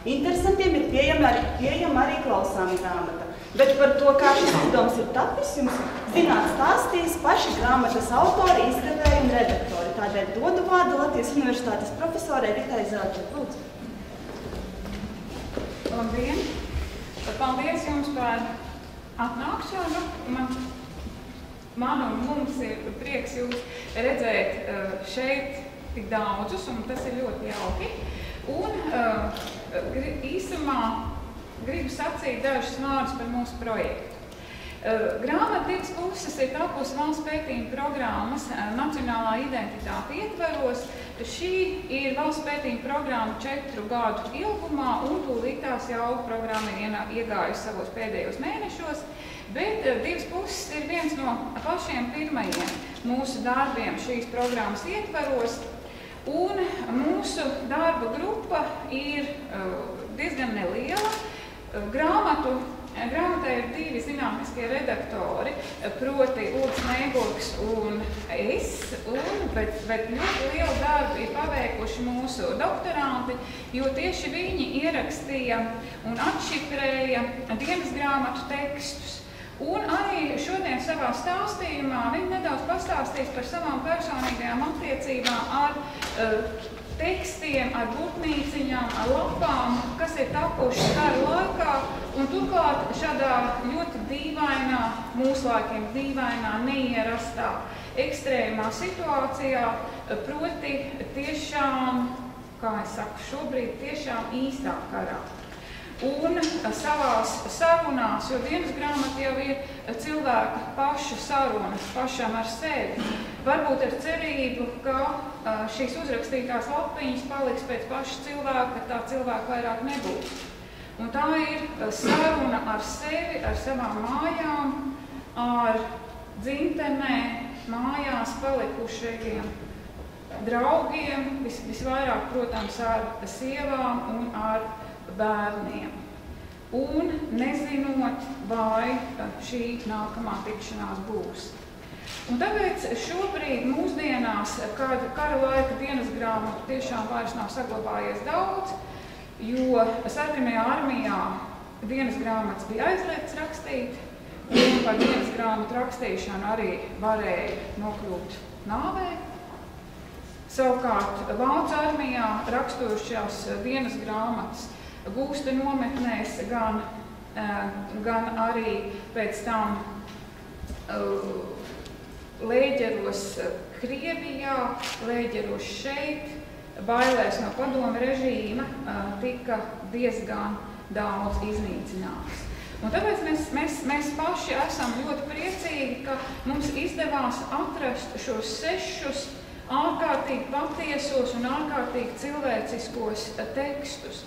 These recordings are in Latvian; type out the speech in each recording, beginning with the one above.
Interesantiem ir pieejama arī klausāma grāmata. Bet par to, kā šis izdevums ir tapis, jums zināt stāstīs paši grāmatas autori, izdevēji un redaktori. Tādēļ dodu vārdu Latvijas Universitātes profesorai Ritai Zelķei. Lūdzu. Labdien! Paldies jums par atnākšanu. Man un mums ir prieks jūs redzēt šeit tik daudzus, un tas ir ļoti jauki. Un īsumā gribu sacīt dažus vārdus par mūsu projektu. Grāmata divas puses ir tapusi valsts pētījuma programmas Nacionālā identitāte ietvaros. Šī ir valsts pētījuma programma 4 gadu ilgumā, un tūlītās jau programma ir iegājusi savos pēdējos mēnešos. Bet divas puses ir viens no pašiem pirmajiem mūsu darbiem šīs programmas ietvaros. Un mūsu darba grupa ir diezgan neliela. Grāmatai ir 2 zinātniskie redaktori, proti Ulris Neiburgs un es, bet ļoti lielu darbu ir paveikuši mūsu doktoranti, jo tieši viņi ierakstīja un atšifrēja dienas grāmatu tekstus. Un arī šodien savā stāstījumā viņi nedaudz pastāstīs par savām personīgajām attiecībām ar tekstiem, ar burtnīciņām, ar lapām, kas ir tapušas kara laikā, un turklāt šādā ļoti dīvainā, mūsu laikiem dīvainā, neierastā, ekstrēmā situācijā, proti tiešām, kā es saku, šobrīd tiešām īstā karā. Un savās sarunās, jo dienas grāmata jau ir cilvēka paša sarunas pašam ar sevi, varbūt ar cerību, ka šīs uzrakstītās lapiņas paliks pēc paša cilvēka, ka tā cilvēka vairāk nebūs. Un tā ir saruna ar sevi, ar savām mājām, ar dzimtenē, mājās palikušajiem draugiem, visvairāk, protams, ar sievām un ar bērniem. Un nezinot, vai šī nākamā tikšanās būs. Un tāpēc šobrīd mūsdienās, kad kara laika dienas grāmatu tiešām vairs nav saglabājies daudz, jo Sarkanajā armijā dienas grāmatas bija aizliegts rakstīt, un par dienas grāmatu rakstīšanu arī varēja nokļūt nāvē. Savukārt Vācu armijā rakstujušās dienas grāmatas gūsta nometnēs, gan arī pēc tam lēģeros Krievijā, lēģeros šeit, bailēs no padomu režīma, tika diezgan daudz iznīcināts. Un tāpēc mēs paši esam ļoti priecīgi, ka mums izdevās atrast šos 6 ārkārtīgi patiesos un ārkārtīgi cilvēciskos tekstus,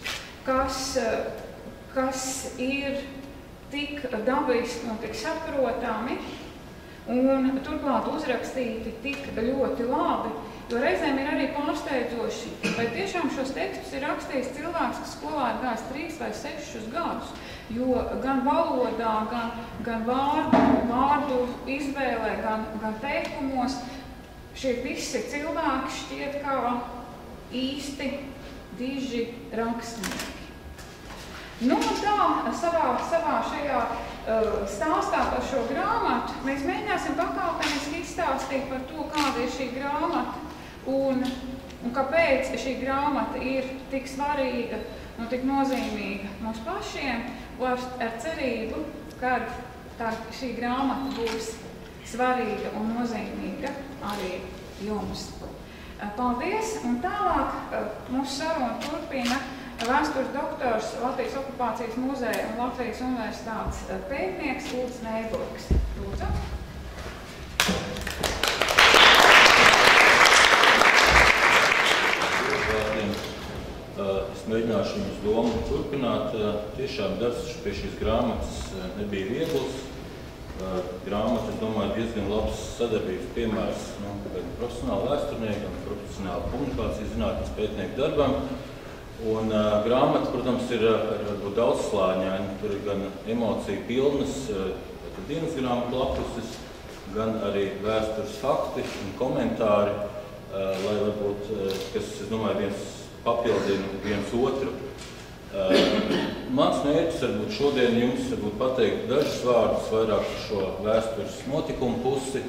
kas ir tik dabiski un tik saprotami un turklāt uzrakstīti tik ļoti labi, jo reizēm ir arī pārsteidzoši, vai tiešām šos tekstus ir rakstījis cilvēks, kas skolā ir gājis 3 vai 6 gadus, jo gan valodā, gan vārdu izvēlē, gan teikumos šie visi cilvēki šķiet kā īsti diži rakstnieki. Nu, tā savā šajā stāstā par šo grāmatu mēs mēģināsim pakāpeniski izstāstīt par to, kāda ir šī grāmata un kāpēc šī grāmata ir tik svarīga un tik nozīmīga mums pašiem, ar cerību, kad šī grāmata būs svarīga un nozīmīga arī jums. Paldies, un tālāk mūsu sarunu turpina vēstures doktors, Latvijas okupācijas muzeja un Latvijas universitātes pētnieks Ulris Neiburgs. Lūdzu. Es mēģināšu jums domu turpināt. Tiešām darbs pie šīs grāmatas nebija viegls. grāmata, es domāju, diezgan labs sadarbības piemērs gan profesionāli vēsturnieku, gan profesionāli komunikācijas zinātnes pētnieku darbam. Un grāmata, protams, ir varbūt daudzslāņaina, tur ir gan emociju pilnas, dienas grāmatu lapuses, gan arī vēstures fakti un komentāri, lai varbūt, kas, es domāju, papildina viens otru. Mans mērķis varbūt šodien jums pateikt dažus vārdus vairāk par šo vēstures notikumu pusi,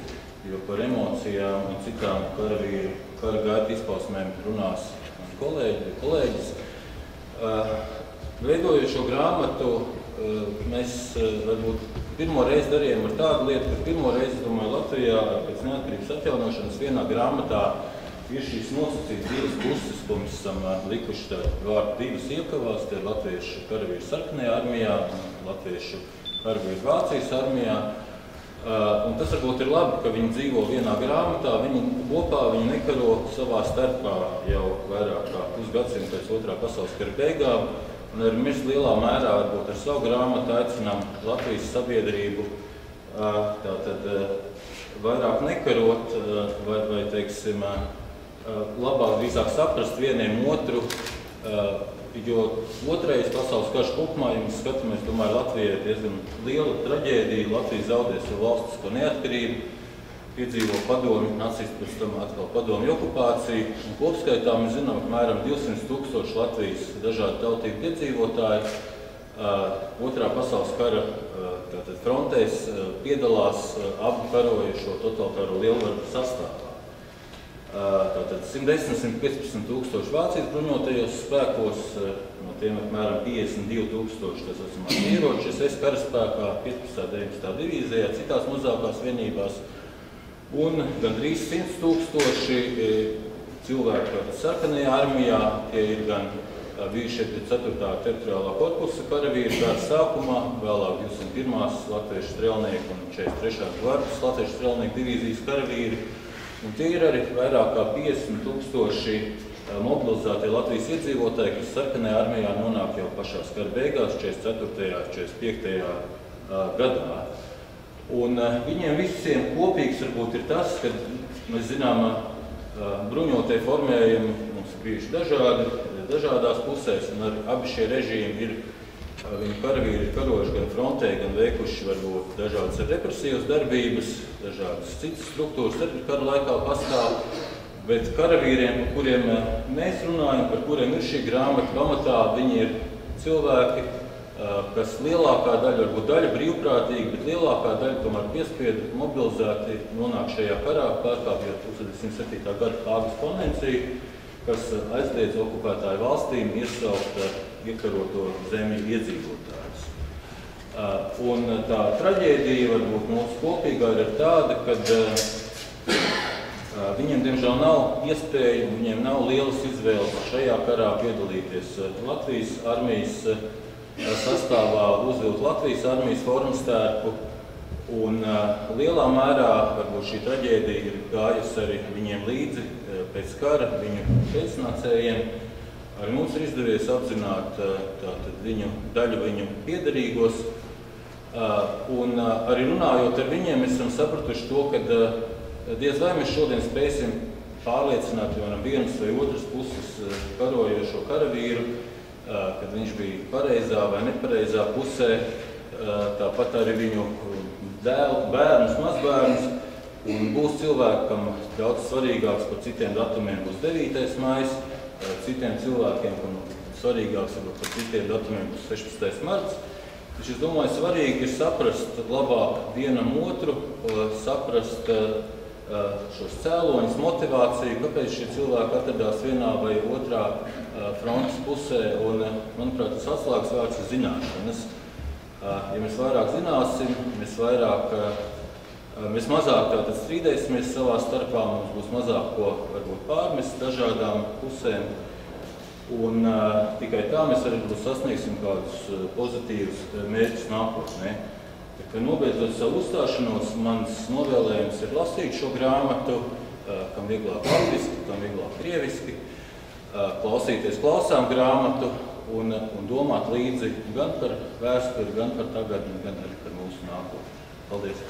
jo par emocijām un citām kara gaita izpausmēm runās kolēģis. Veidojot šo grāmatu, mēs varbūt pirmo reizi darījām ar tādu lietu, ka pirmo reizi, es domāju, Latvijā pēc neatkarības atjaunošanas vienā grāmatā ir šīs nosacītas divas puses, ko mēs esam likuši vārdu divas iekavās, tie ir latviešu karavīri Sarkanajā armijā un latviešu karavīri Vācijas armijā. Un tas varbūt ir labi, ka viņi dzīvo vienā grāmatā, viņi kopā, viņi nekaro savā starpā jau vairāk kā pusgadsimtu pēc Otrā pasaules kara beigām. Un arī mēs lielā mērā varbūt ar savu grāmatu aicinām Latvijas sabiedrību tātad vairāk nekarot vai teiksim, labāk drīzāk saprast vieniem otru, jo otrais pasaules karš kopumā, ja mēs skatāmies, domāju, Latvijai ir diezgan liela traģēdija. Latvija zaudē savu valstisko neatkarību, piedzīvo padomju, nacisti pēc tam atkal padomju okupāciju. Un kopskaitā mēs zinām, apmēram 200,000 Latvijas dažādu tautību iedzīvotāji Otrā pasaules kara frontēs piedalās abu karojošo totalitāro lielvaru sastāvā. Tātad 110–115,000 Vācijas bruņotajos spēkos, no tiem apmēram 52,000 tas esam ieroči SS karaspēkā, 15. 19. divīzijā, citās mazākās vienībās, un gandrīz 100,000 cilvēku Sarkanajā armijā, tie ir gan bijušie 4. teritoriālā korpusa karavīri gada sākumā, vēlāk 201. latviešu strelnieku un 43. gvardas latviešu strelnieku divīzijas karavīri. Un tie ir arī vairāk kā 50,000 mobilizētie Latvijas iedzīvotāji, kas Sarkanajā armijā nonāk jau pašās kara beigās, 44. 45. gadā. Un viņiem visiem kopīgs varbūt ir tas, ka mēs zinām, bruņotie formējumi mums ir bijuši dažādās pusēs, un abi šie režīmi ir, viņu karavīri ir karojuši gan frontē, gan veikuši varbūt dažādas represīvas darbības, dažādas citas struktūras arī kara laikā pastāv, bet karavīriem, par kuriem mēs runājam, par kuriem ir šī grāmata pamatā, viņi ir cilvēki, kas lielākā daļa, varbūt daļa brīvprātīgi, bet lielākā daļa tomēr piespiedu mobilizēti nonāk šajā karā, pārkāpjot 1907. gada Hāgas konvenciju, kas aizliedz okupētāju valstīm iesaukt iekaroto zemju iedzīvotājus. Un tā traģēdija varbūt mūsu kopīgā ir tāda, kad viņiem, diemžēl, nav iespēja, viņiem nav lielas izvēles šajā karā piedalīties Latvijas armijas sastāvā, uzvilkt Latvijas armijas formastērpu. Un lielā mērā varbūt šī traģēdija ir gājusi arī viņiem līdzi pēc kara, viņu pēcnācējiem. Arī mums ir izdevies apzināt daļu viņu piederīgos. Un arī runājot ar viņiem, mēs esam sapratuši to, ka diez vai mēs šodien spēsim pārliecināt vienas vai otras puses karojošo karavīru, kad viņš bija pareizā vai nepareizā pusē, tāpat arī viņu bērnus, mazbērnus. Un būs cilvēkam daudz svarīgāks par citiem datumiem būs 9. maijs, citiem cilvēkiem, un svarīgāks par citiem datumiem būs 16. marts. Taču es domāju, svarīgi ir saprast labāk vienam otru, saprast šos cēloņus, motivāciju, kāpēc šie cilvēki atradās vienā vai otrā frontes pusē. Un, manuprāt, tas atslēgas vārds ir zināšanas. Ja mēs vairāk zināsim, mēs mazāk tātad strīdēsimies savā starpā, mums būs mazāk ko varbūt pārmest dažādām pusēm. Un tikai tā mēs arī sasniegsim kādus pozitīvus mērķus nākotnē. Tā kā nobeidzot savu uzstāšanos, mans novēlējums ir lasīt šo grāmatu, kam vieglāk latviski, kam vieglāk krieviski, klausīties klausām grāmatu un domāt līdzi gan par vēsturi, gan par tagadni, gan arī par mūsu nākotni. Paldies!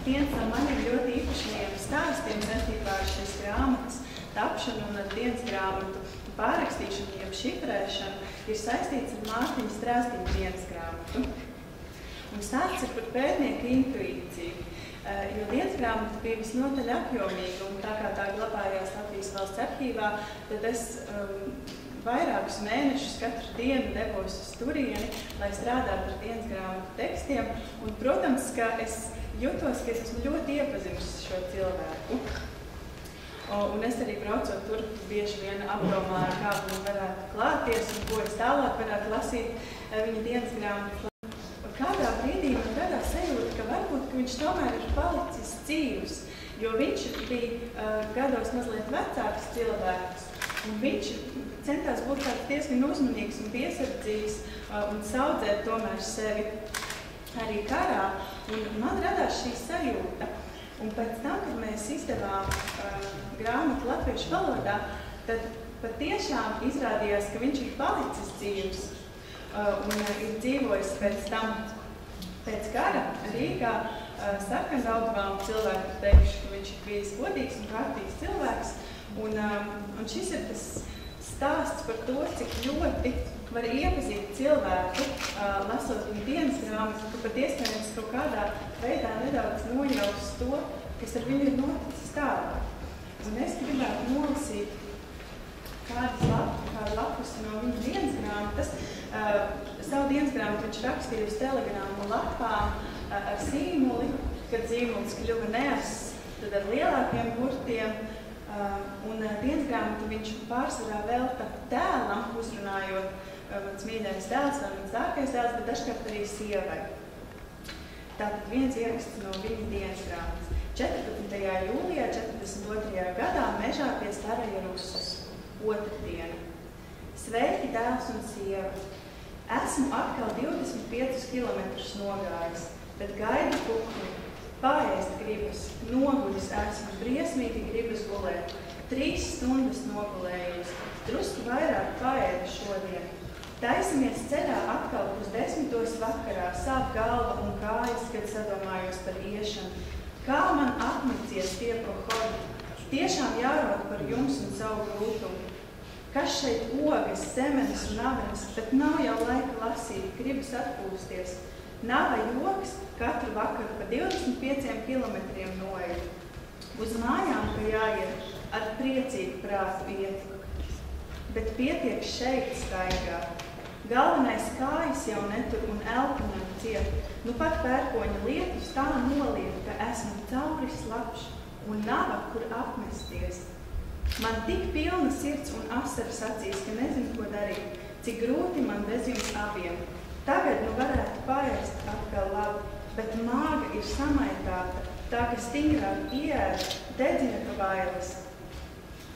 Viens no maniem ļoti īpašajiem stāstiem saistībā ar šīs grāmatas tapšanu un ar dienas grāmatu pārrakstīšanu, jeb šifrēšanu, ir saistīts ar Mārtiņa Strāstīņa dienas grāmatu. Un stāsts ir par pētnieku intuīciju, jo dienas grāmata bija visnotaļ apjomīga, un tā kā tā glabājās Latvijas Valsts arhīvā, tad es vairākus mēnešus katru dienu devos uz turieni, lai strādātu ar dienas grāmatu tekstiem. Un, protams, ka es jutos, ka es esmu ļoti iepazinusi šo cilvēku. Un es arī braucot tur bieži vien apdomāju, kā man varētu klāties un ko es tālāk varētu lasīt viņa dienas grāmatu. Kādā brīdī man radās sajūta, ka varbūt ka viņš tomēr ir palicis dzīvs, jo viņš bija gados mazliet vecāks cilvēks. Un viņš centās būt tāds diezgan uzmanīgs un piesardzīgs un saudzēt tomēr sevi arī karā. Un man radās šī sajūta. Un pēc tam, kad mēs izdevām grāmatu latviešu valodā, tad patiešām izrādījās, ka viņš ir palicis dzīvs un ir dzīvojis pēc tam, pēc kara Rīgā sarkandaudavām cilvēku teikšu, ka viņš ir bijis godīgs un kārtīgs cilvēks. Un šis ir tas stāsts par to, cik ļoti var iepazīt cilvēku, lasot viņa dienas grāmatu, ka pat iespējams kaut kādā veidā nedaudz nojaust to, kas ar viņu ir noticis tālāk. Un es gribētu nolasīt kādu lapusi no viņa dienas grāmatas. Savu dienas grāmatu viņš rakstīja uz telegrāmu lapām ar zīmuli, kad zīmulis kļuva neass, tad ar lielākiem burtiem. Un dienas grāmatu viņš pārsvarā velta tēlam, uzrunājot mans mīļais dēls vai mans dārgais dēls, bet dažkārt arī sievai. Tātad viens ieraksts no viņa dienas grāmatas. 14. jūlijā 42. gadā mežā pie Staraja Rusas. Otrdiena. Sveiki, dēls un sieva! Esmu atkal 25 kilometrus nogājis, bet gaidu kukli. Paēst gribas, noguļis esmu, briesmīgi gribas gulēt. 3 stundas nogulējus, drusku vairāk paēdu šodien. Taisamies ceļā atkal 10:00 vakarā, sāp galva un kājas, kad sadomājos par iešanu. Kā man apnicies tie prohodi, Tiešām jārod par jums un savu grūtumu. Kas šeit ogas, zemenes un avenes, bet nav jau laika lasīt, gribas atpūsties. Nava joks katru vakaru pa 25 kilometriem noeja. Uz mājām, ka jāiet ar priecīgu prātu iet. Bet pietiek šeit staigāt. Galvenais kājas jau netur un elpināt ciet. Nu pat pērkoņa lietus tā noliet, ka esmu cauri slapš un nava, kur apmesties. Man tik pilna sirds un asaras acīs, ka nezinu, ko darīt, cik grūti man bez jums abiem. Tagad nu varētu paēst atkal labi, bet māga ir samaitāta, tā, ka stingrāk ieēd, dedzina tu bailes.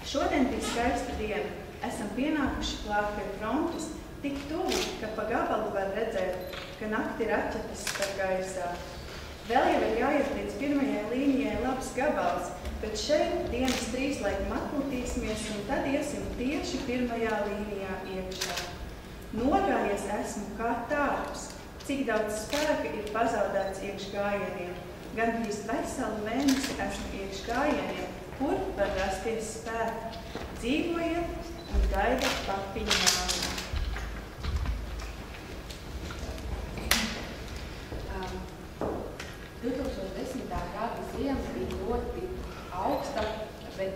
Šodien bija skaista diena, esam pienākuši klāt pie frontes, tik tuvu, ka pa gabalu var redzēt, ka nakti ir atķetas starp gaisā. Vēl jau ir jāiet līdz pirmajai līnijai labs gabals, bet šeit dienas 3 laikam atpūtīsimies un tad iesim tieši pirmajā līnijā iekšā. Nogājies esmu kā tārps, cik daudz spēka ir pazaudēts iekš gājieniem. Gandrīz veselu mēnesi esmu iekš gājieniem, kur var rasties spēka. Dzīvojiet un gaidat papiņu mājā. 2010. gada ziema bija ļoti augsta, bet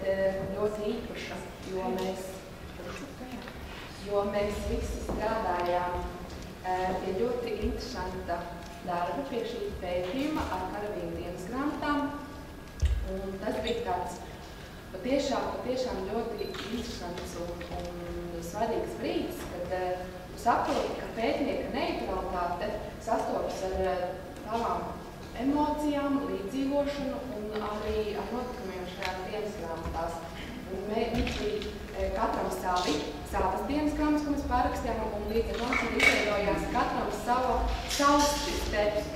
ļoti īpaša, jo mēs visi strādājām pie ļoti interesanta darba pie šī pētījuma ar karavīru dienas grāmatām. Un tas bija tāds patiešām ļoti interesants un svarīgs brīdis, kad tu saproti, ka pētnieka neutralitāte sastopas ar tavām emocijām, līdzdzīvošanu un arī ar notikumiem šajās dienas grāmatās. Viņš bija katram savas dienas grāmatas, ko mēs pārrakstījām, un līdz ar mums izveidojās katram savs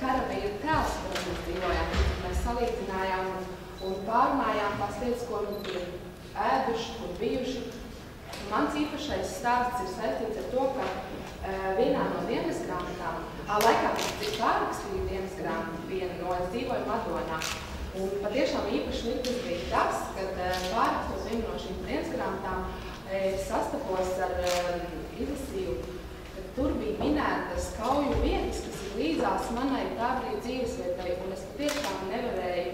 karavīru tēls, ko mēs dzīvojām. Mēs salīdzinājām un pārunājām tās lietas, ko viņi bija ēduši, kur bijuši. Mans īpašais stāsts ir saistīts ar to, ka vienā no dienas grāmatām, laikā, kad es pārrakstīju dienas grāmatu, viena no es dzīvoju Madonā. Un patiešām īpaši mirklis bija tas, kad pārrakstot vienu no šīm dienas grāmatām, es sastapos ar izlasīju, ka tur bija minētas kauju vietas, kas ir līdzās manai tā brīd dzīvesvietai, un es patiešām nevarēju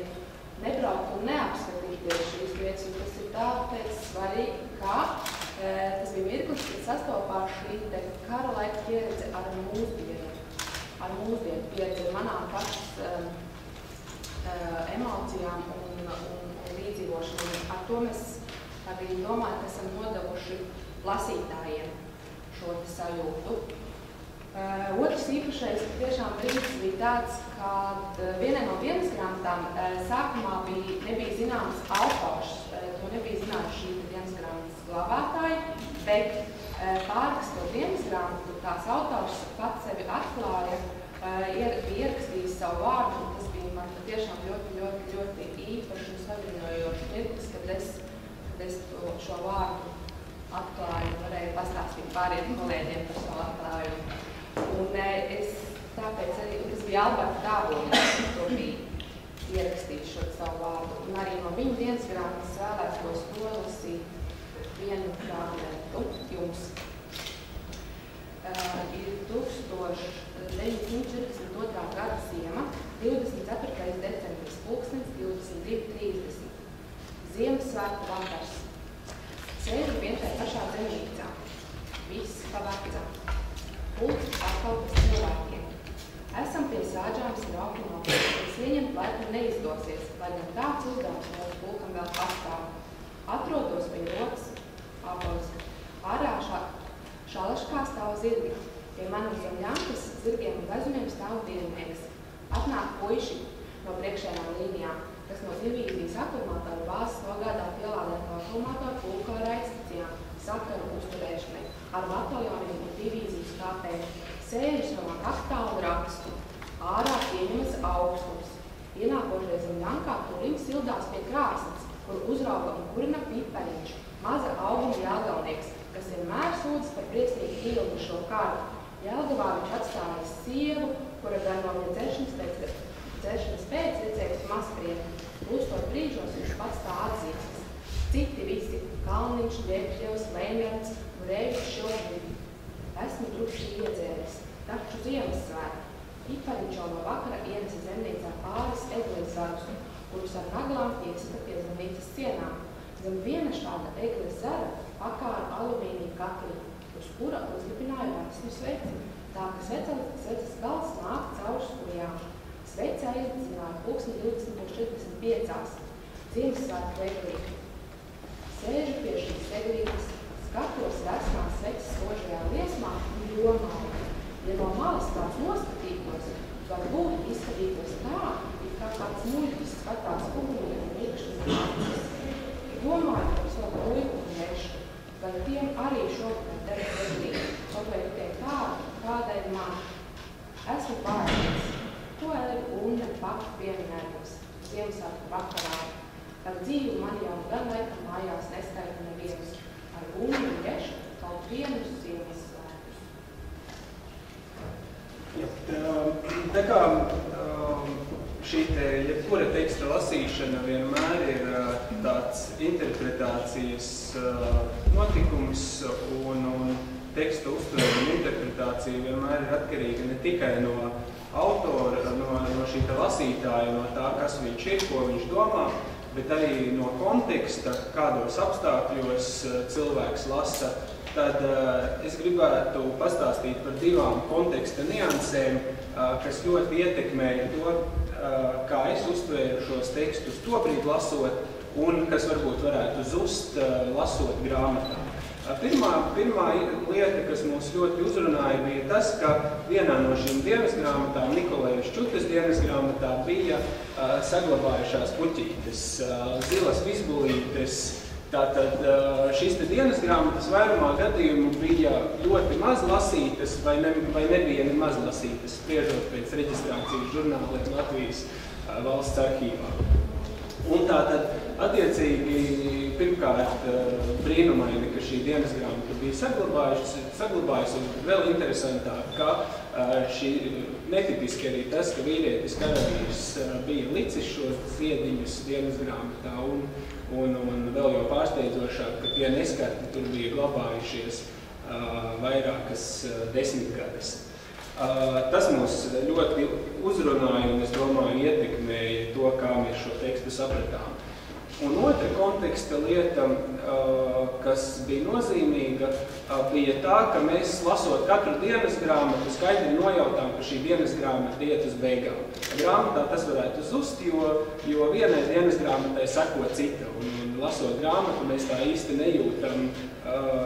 nebraukt un neapskatīties šīs vietas, un tas ir tāpēc svarīgi, kā tas bija mirklis, kad sastopās šī kara laika pieredze ar mūsdienu pieredzi, manām pašas emocijām un līdzīvošanām. Ar to mēs arī domāju, ka esam nodevuši lasītājiem šo sajūtu. Otrs īpašais tiešām brīdis bija tāds, kad vienai no dienas grāmatām sākumā nebija zināms autors, to nebija zināms šī dienas grāmatas glabātāji, bet pārrakstot dienas grāmatu, tās autors pats sevi atklāja, bija ierakstījis savu vārdu, un tas bija man patiešām ļoti īpaši un saviņojoši mirklis, kad es šo vārdu atklāju un varēju pastāstīt pāriem kolēģiem par savu atklājumu. Un tāpēc arī, tas bija Alberta Dāvonis, to bija ierakstījis šo savu vārdu. Un arī no viņa dienas grāmatas vēlētos nolasīt vienu fragmentu jums. Ir 1942. gada ziema, 24. decembris, 22:30. Ziemassvētku vakars. Sēžu vien tajā pašā zemnīcā. Viss pa vecam. Pulks atkal bez cilvēkiem. Esam pie sāģām straukumā, kas ieņemt laipni neizdosies, lai gan tāds uzdevums mūsu pulkam vēl pastāv. Atrodos pie rokas apauska. Ārā šalaškā stāv zirgi. Pie manas zemļankas zirgiem un vezumiem stāv diennieks. Atnāk puiši no priekšējām līnijām, kas no divīzijas akumulātoru bāzes nogādā pielādēto akumulātoru pulka ar aizstacijām, sakaru uzturēšanai, ar bataljoniem un divīzijas kāpēm. Sēžas no kaktā un rakstu. Ārā pieņemas augstums. Ienākošai zemļankā turiņ sildās pie krāsnes, kur uzrauga un kurina pipariņš, maza auguma Jelgavnieks, kas vienmēr sūdzas par briesmīgi ilgu šo karu. Jelgavā viņš atstājis sievu, kura gan no dzeršanas pēc redzējusi mazspriedni. Lūstot brīžos viņš pats tā atzīstas. Citi visi Kalniņš, Liepļevs, Lēmjans un Rēvis šobrīd. Esmu drukši iedzēris, taču Ziemassvētku. Ipaļņš no vakara ienesa zemnīcā pāris egles zarus, kurus ar naglām iesita pie zemnīcas sienām. Zem viena šāda egles zara pakāra alumīnija kakli, uz kura uzlipināja vecnu sveci, tā ka sveces gals nāk caur skujām. Svece aizdedzināja pulksteni 20:45. Ziemassvētku eglīti. Sēžu pie šīs eglītes, skatos resmās sveces spožajā liesmā un domāju. Ja no malas kāds noskatītos, varbūt izskatītos tā, kā kāds muļķis skatās uguni un iekšķi. Domāju par savu muļku un mešu, vai tiem arī šovakar dara eglīti, kaut vai tiek tādu, kādēļ man. Esmu pārējies. To Elga Unne pati pieminētos Ziemassvētku vakarā, kad dzīvi man jau gan laikam mājās neskaita nevienus. Ar Unni un Gešu kaut vienus Ziemassvētkus. Tā kā šī jebkura teksta lasīšana vienmēr ir tāds interpretācijas notikums un teksta uztvere un interpretācija vienmēr ir atkarīga ne tikai no autora, no šī lasītāja, no tā, kas viņš ir, ko viņš domā, bet arī no konteksta, kādos apstākļos cilvēks lasa. Tad es gribētu pastāstīt par divām konteksta niansēm, kas ļoti ietekmēja to, kā es uztvēru šos tekstus tobrīd lasot un kas varbūt varētu zust lasot grāmatā. Pirmā lieta, kas mūs ļoti uzrunāja, bija tas, ka vienā no šīm dienas grāmatām, Nikolējas Čutas dienas grāmatā, bija saglabājušās puķītes, zilas vizbulītes. Tātad šīs dienas grāmatas vairumā gadījumu bija ļoti maz lasītas vai nebija nemaz lasītas, spriežot pēc reģistrācijas žurnāliem Latvijas valsts arhīvā. Un tātad, attiecīgi, pirmkārt, brīnumaini, ka šī dienas grāmata bija saglabājusi, un vēl interesantāk, ka šī netipiski arī tas, ka vīrietis karavīrs bija licis šos ziediņus dienas grāmatā, un vēl jau pārsteidzošāk, ka tie neskarti tur bija glabājušies vairākas desmitgades. Tas mūs ļoti uzrunāja un, es domāju, ietekmēja to, kā mēs šo tekstu sapratām. Un otra konteksta lieta, kas bija nozīmīga, bija tā, ka mēs, lasot katru dienas grāmatu, skaidri nojautām, ka šī dienas grāmata iet uz beigām. Grāmatā tas varētu zust, jo vienai dienas grāmatai sako cita. Un lasot grāmatu, mēs tā īsti nejūtam,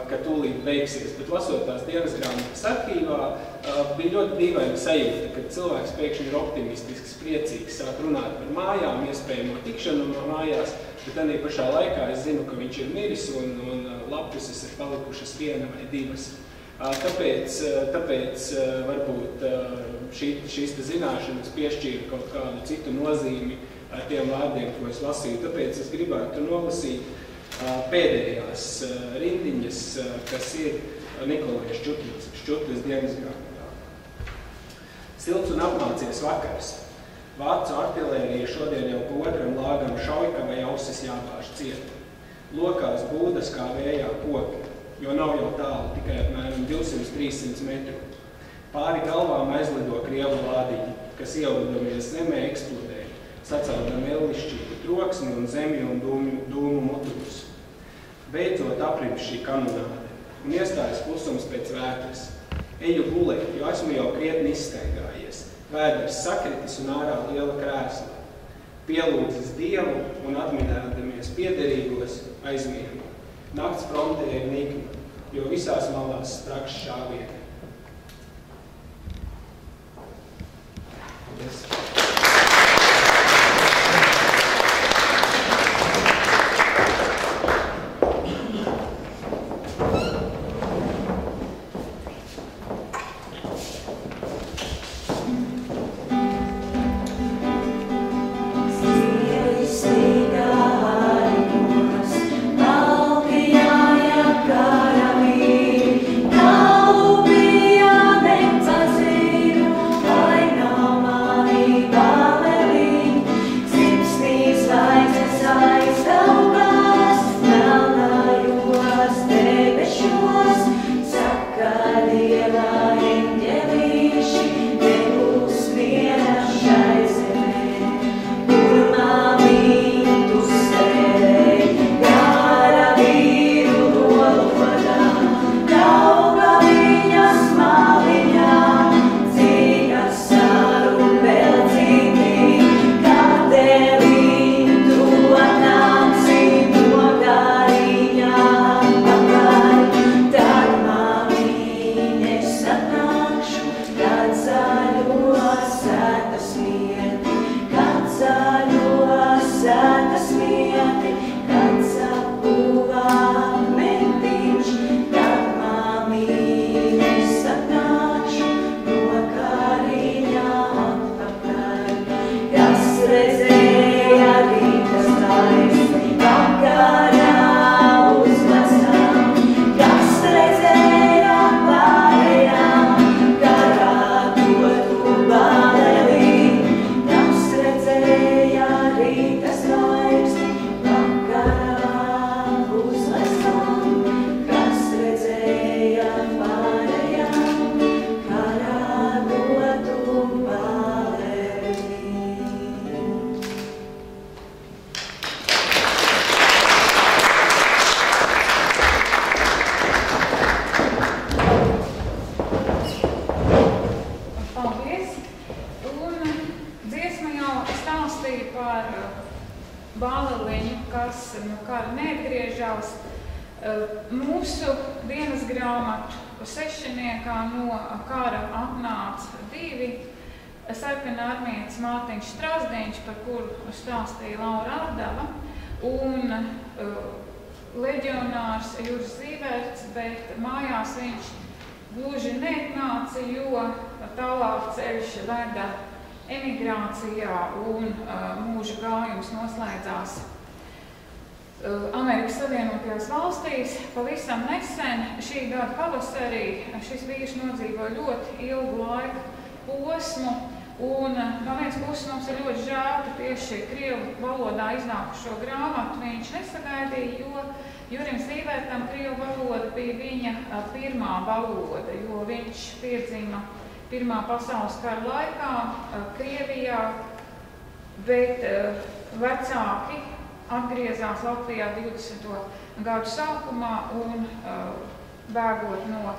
ka tūlīt beigsies. Bet lasot tās dienas grāmatas arhīvā, bija ļoti dīvaina sajūta, kad cilvēks pēkšņi ir optimistisks, priecīgs, sāk runāt par mājām, iespējamo tikšanu no mājās, bet arī pašā laikā es zinu, ka viņš ir miris un lapuses ir palikušas viena vai divas. Tāpēc varbūt šīs zināšanas piešķīra kaut kādu citu nozīmi tiem vārdiem, ko es lasīju. Tāpēc es gribētu nolasīt pēdējās rindiņas, kas ir Nikolējas Čutas dienas grāmatā. Silts un apmācies vakars. Vācu artilērija šodien jau pa otram lāgam šauj, vai ausis jābāž cieta. Lokās būdas kā vējā koki, jo nav jau tālu, tikai apmēram 200-300 metru. Pāri galvām aizlido krievu lādiņi, kas ielidomies zemē eksplodē, sacaudam ellišķīgu troksni un zemi un dūmu muturus. Beidzot aprim šī kanonāde un iestājas klusums pēc vētras. Eju gulēt, jo esmu jau krietni izstaigājies. Vēders sakritis un ārā liela krēsla. Pielūdzis Dievu un atminēdamies piederīgos aizmiegu. Nakts frontē ir nikna, jo visās malās strakšs šāvieni. Paldies! I'll be par bāleliņu, kas no kara neatgriežās. Mūsu dienas grāmatu sešiniekā no kara atnāca 2 sarkanarmietis Mārtiņš Strasdiņš, par kuru stāstīja Laura Ardava, un leģionārs Juris Zīverts, bet mājās viņš gluži neatnāca, jo tālāk ceļš veda emigrācijā un mūža gājums noslēdzās Amerikas Savienotajās valstīs. Pavisam nesen, šī gada pavasarī, šis vīrs nodzīvoja ļoti ilgu laika posmu, un no vienas puses mums ir ļoti žēl, ka tieši krievu valodā iznākušo grāmatu viņš nesagaidīja, jo Jurim Zīvertam krievu valoda bija viņa pirmā valoda, jo viņš piedzima Pirmā pasaules kara laikā Krievijā, bet vecāki atgriezās Latvijā 20. gadu sākumā un bēgot no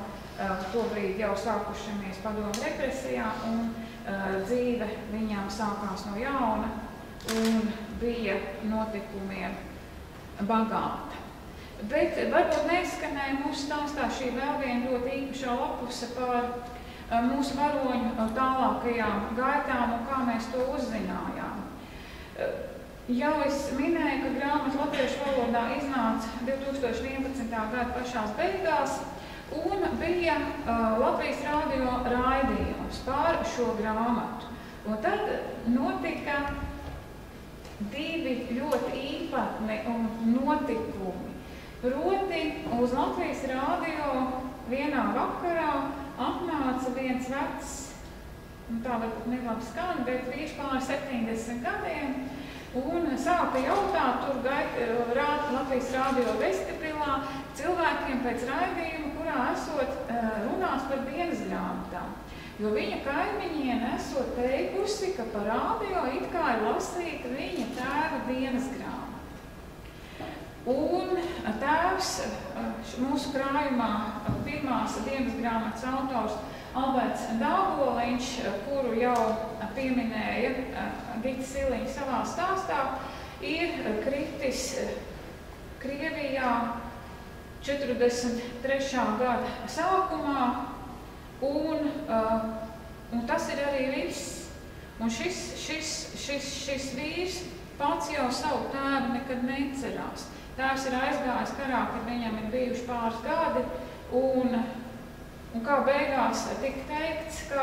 tobrīd jau sākušamies padomu represijā, un dzīve viņām sākās no jauna un bija notikumiem bagāta. Bet varbūt neizskanēja mūsu stāstā šī vēl viena ļoti īpašā lapuse par mūsu varoņu tālākajām gaitām un kā mēs to uzzinājām. Jau es minēju, ka grāmata latviešu valodā iznāca 2011. gada pašās beigās, un bija Latvijas radio raidījums par šo grāmatu. Un tad notika 2 ļoti īpatni un notikumi. Proti, uz Latvijas radio vienā vakarā atnāca viens vecs, tā varbūt nelabi skan, bet vīrs pār 70 gadiem, un sāka jautāt tur Latvijas radio vestibilā cilvēkiem pēc raidījuma, kurā esot runās par dienas grāmatām. Jo viņa kaimiņiene esot teikusi, ka par radio it kā ir lasīta viņa tēva dienas grāmata. Un tēvs, mūsu krājumā pirmās dienas grāmatas autors Alberts Dāboliņš, kuru jau pieminēja Gita Siliņa savā stāstā, ir kritis Krievijā 43. gada sākumā, un tas ir arī viss. Un šis vīrs pats jau savu tēvu nekad necerās. Tēvs ir aizgājis karā, kad viņam ir bijuši pāris gadi, un kā beigās tika teikts, ka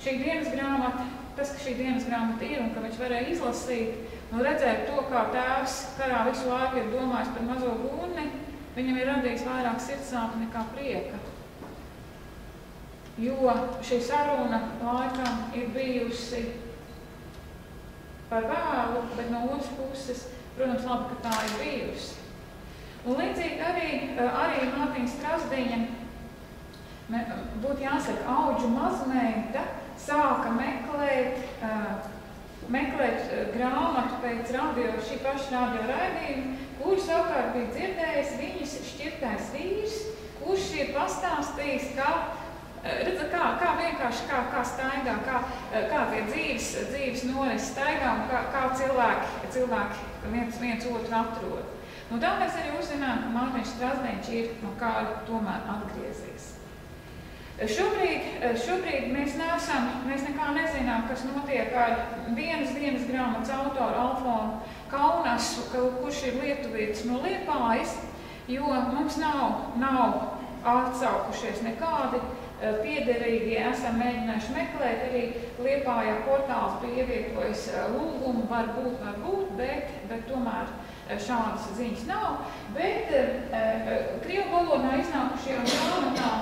šī dienas grāmata, tas, ka šī dienas grāmata ir un ka viņš varēja izlasīt un redzēt to, kā tēvs karā visu laiku ir domājis par mazo gurni, viņam ir radījis vairāk sirdsāpju nekā prieka. Jo šī saruna laikam ir bijusi par vēlu, bet no otras puses, protams, labi, ka tā ir bijusi. Un līdzīgi arī Mārtiņa Strasdiņa, būtu jāsaka, Audžu mazmeita sāka meklēt grāmatu pēc šī paša radio raidījuma, kuru savukārt bija dzirdējis viņas šķirtais vīrs, kurš ir pastāstījis, kā vienkārši kā staigā, kā tie dzīves noris staigā un kā cilvēki viens otru atrod. Un tā mēs arī uzzinām, ka Mārtiņš Strasdiņš ir no kāda tomēr atgriezies. Šobrīd mēs nekā nezinām, kas notiek ar dienas grāmatas autoru Alfonu Kaunasu, kurš ir lietuvietis no Liepājas, jo mums nav atsaukušies nekādi piederīgie, esam mēģinājuši meklēt, arī Liepājā portāls bija ievietojis lūgumu, varbūt, bet tomēr šādas ziņas nav. Bet krievu valodā iznākušajā grāmatā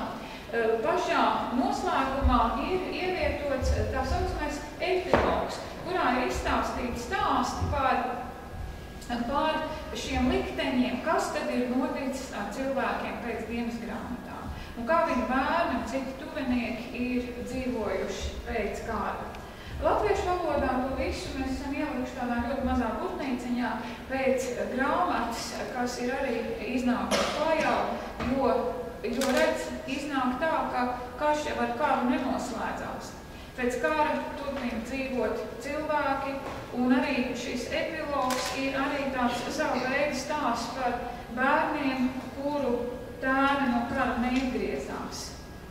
pašā noslēgumā ir ievietots tā saucamais epilogs, kurā ir izstāstīti stāsti par šiem likteņiem, kas tad ir noticis ar cilvēkiem pēc dienas grāmatām. Un kā viņa bērni un citi tuvinieki ir dzīvojuši pēc kara. Latviešu valodā to visu mēs esam ielikuši tādā ļoti mazā burtnīciņā pēc grāmatas, kas ir arī iznākuši klajā, jo redz, iznāk tā, ka karš jau ar karu nenoslēdzās. pēc kara turpina dzīvot cilvēki, un arī šis epilogs ir arī tāds savu veidu stāsts par bērniem, kuru tēvi no kara neatgriezās.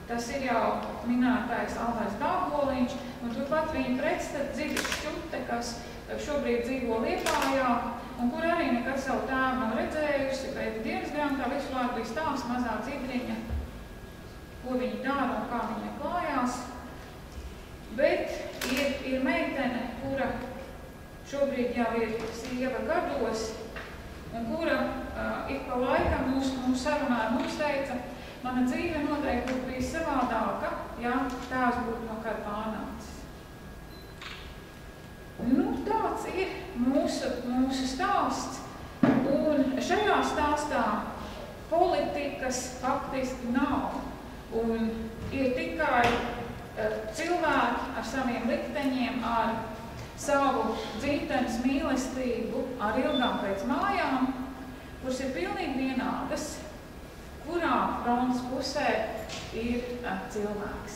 Tas ir jau minētais Alvais Dāboliņš, un turpat viņa pretstat Dzigis Šķute, kas šobrīd dzīvo Liepājā, un kur arī nekad savu tēvu nav redzējusi, bet dienas grāmatā visu laiku bija stāsts mazā Dzidriņa, ko viņa dara un kā viņa klājās. Bet ir meitene, kura šobrīd jau ir sieva gados, un kura ik pa laikam mūsu sarunā ar mums teica, mana dzīve noteikti būtu bijis savādāka, ja tēvs būtu no kara pārnācis. Tāds ir mūsu stāsts, un šajā stāstā politikas faktiski nav, un ir tikai cilvēki ar saviem likteņiem, ar savu dzimtenes mīlestību, ar ilgām pēc mājām, kuras ir pilnīgi vienādas, kurā frontes pusē ir cilvēks.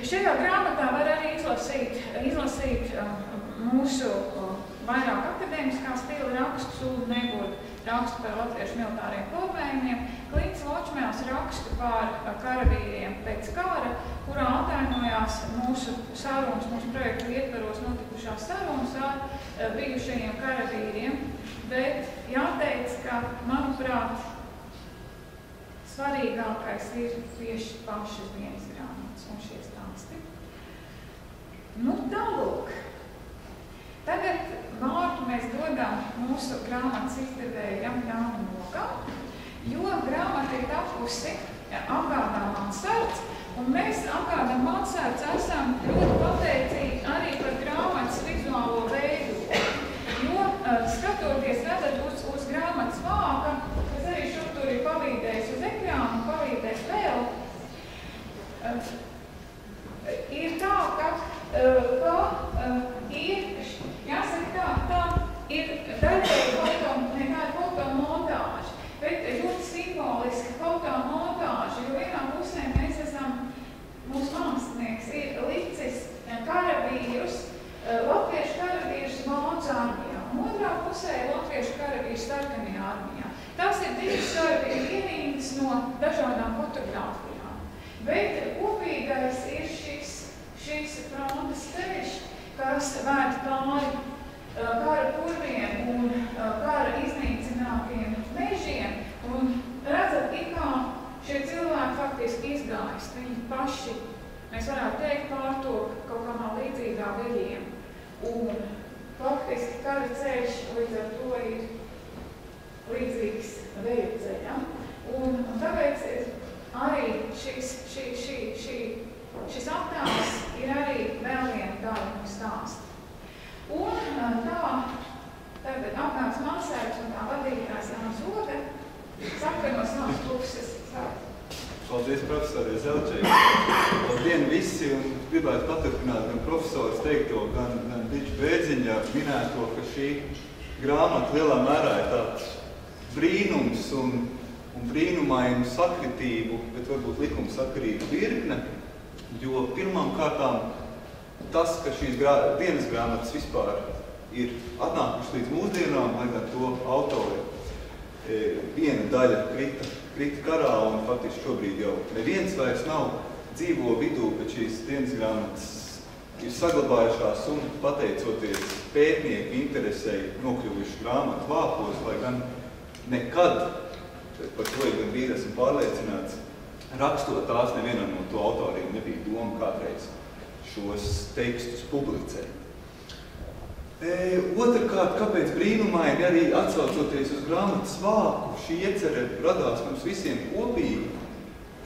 Šajā grāmatā var arī izlasīt mūsu vairāk akadēmiskā stila rakstus, un nebūtu rakstu par latviešu militāriem kovējumiem. Klints Ločmēls rakstu par karavīriem pēc kara, kurā atainojās mūsu sarunas, mūsu projektu ietveros notikušās sarunas ar bijušajiem karavīriem. Bet jāteic, ka, manuprāt, svarīgākais ir tieši pašas dienas grāmatas un šie stāsti. Tālūk. Tagad vārdu mēs dodam mūsu grāmatas izdevējam Jānim Lokam, jo grāmata ir tapusi Apgādā Mansards, un mēs Apgādā Mansards esam ļoti pateicīgi arī par grāmatas vizuālo veidu, jo skatoties redzat uz grāmatas vāka, kas arī šur tur ir pavīdējis uz ekrānu, pavīdējis vēl, ir tā, ka ir, jāsaka tā ir daļēji fotomontāža, bet ļoti simboliska fotomontāža, jo vienā pusē mēs esam, mūsu mākslinieks ir licis karavīrus, latviešu karavīrus Vācu armijā, un otrā pusē latviešu karavīrus Sarkanajā armijā. Tas ir divas karavīru vienības no dažādām fotogrāfijām, bet kopīgais ir šis frontes ceļš, kas vērt pāri kara purviem un kara iznīcinātiem mežiem, un redzat, kā šie cilvēki faktiski izgājas, viņi paši, mēs varētu teikt, pārtok kaut kādā līdzīgā veļiem, un faktiski kara ceļš līdz ar to ir līdzīgs veļu ceļam, un tāpēc arī šis attēls ir arī vēl viena daļa no stāsta. Un tagad Apgādas Mansards un tā vadītājs Jānis Oga saka no savas puses. Paldies profesorai Zelčai. Labdien visi, un gribētu paturpināt gan profesors teikto, gan Diča Bērziņa minēto, ka šī grāmata lielā mērā ir tāds brīnums un brīnumainu sakritību, bet varbūt likumsakarību virkne, jo pirmām kārtām tas, ka šīs dienas grāmatas vispār ir atnākušas līdz mūsdienām, lai gan to autori viena daļa krita karā, un faktiski šobrīd jau neviens vairs nav dzīvo vidū, bet šīs dienas grāmatas ir saglabājušās un pateicoties pētnieku interesei nokļuvuši grāmatu vākos, lai gan nekad, par to gan brīdi esmu pārliecināts, rakstot tās nevienam no to autoriem nebija doma kādreiz šos tekstus publicēt. Otrkārt, kāpēc brīnumaini arī atsaucoties uz grāmatas vāku, šī iecerē radās mums visiem kopīgi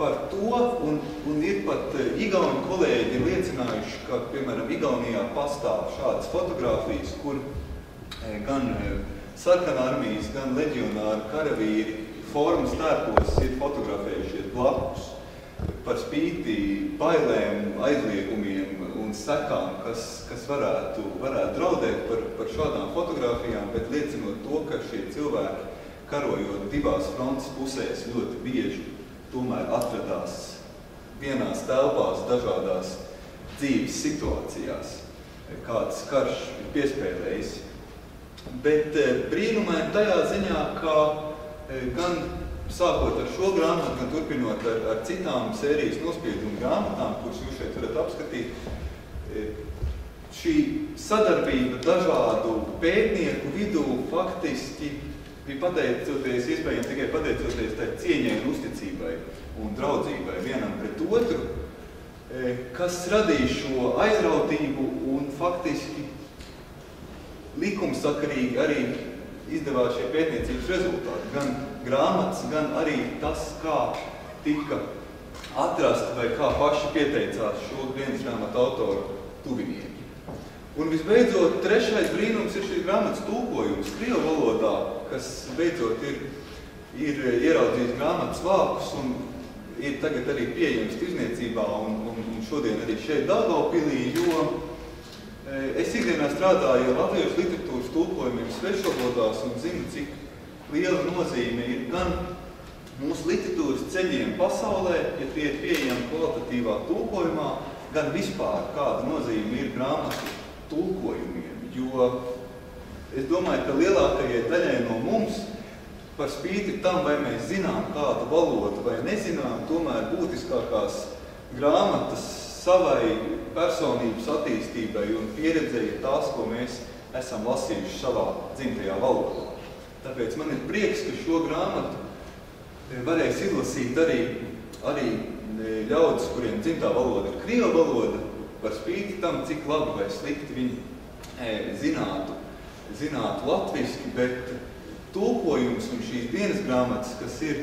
par to, un ir pat igauņu kolēģi liecinājuši, ka, piemēram, Igaunijā pastāv šādas fotogrāfijas, kur gan sarkanā armijas, gan leģionāri karavīri formas tērpos ir fotografējušies blakus par spīti bailēm, aizliegumiem un sekām, kas varētu draudēt par šādām fotogrāfijām, bet liecinot to, ka šie cilvēki, karojot divās frontes pusēs, ļoti bieži tomēr atradās vienās telpās dažādās dzīves situācijās, kāds karš ir piespēlējis. Bet brīnumaini tajā ziņā, ka gan sākot ar šo grāmatu, gan turpinot ar citām sērijas nospiedumu grāmatām, kuras jūs šeit varat apskatīt, šī sadarbība dažādu pētnieku vidū faktiski bija pateicoties, iespējams tikai pateicoties tai cieņai un uzticībai un draudzībai vienam pret otru, kas radīja šo aizrautību un faktiski likumsakarīgi arī izdevās šie pētniecības rezultāti. Gan grāmatas, gan arī tas, kā tika atrasta vai kā paši pieteicās šo dienas grāmatu autoru tuvinieki. Un visbeidzot, trešais brīnums ir šīs grāmatas tulkojums krievu valodā, kas beidzot ir ieraudzījis grāmatas vākus un ir tagad arī pieejams tirzniecībā un šodien arī šeit Daugavpilī, jo es ikdienā strādāju latviešu literatūras tulkojumiem svešvalodās un zinu, cik liela nozīme ir gan mūsu literatūras ceļiem pasaulē, ja tie ir pieejami kvalitatīvā tulkojumā, gan vispār kāda nozīme ir grāmatu tulkojumiem, jo es domāju, ka lielākajai daļai no mums par spīti tam, vai mēs zinām kādu valodu vai nezinām, tomēr būtiskākās grāmatas savai personības attīstībai un pieredzēji tās, ko mēs esam lasījuši savā dzimtajā valodā. Tāpēc man ir prieks, ka šo grāmatu varēs izlasīt arī ļaudis, kuriem dzimtā valoda ir krieva valoda, par spīti tam, cik labi vai slikti viņi zinātu latviski, bet tulkojums un šīs dienas grāmatas, kas ir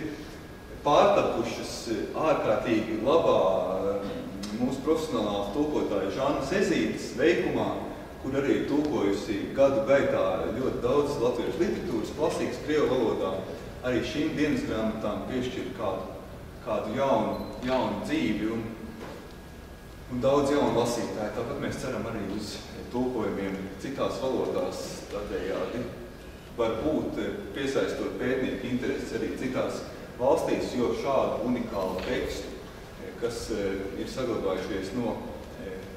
pārtapušas ārkārtīgi labā mūsu profesionālā tulkotāja Žanas Ezītes veikumā, kur arī ir tulkojusi gadu gaitā ļoti daudz latviešu literatūras, klasikas krievu valodā, arī šīm dienas grāmatām piešķir kādu jaunu dzīvi un daudz jaunu lasītāju. Tāpat mēs ceram arī uz tulkojumiem citās valodās, tādējādi varbūt piesaistot pētnieku intereses arī citās valstīs, jo šādu unikālu tekstu, kas ir saglabājušies no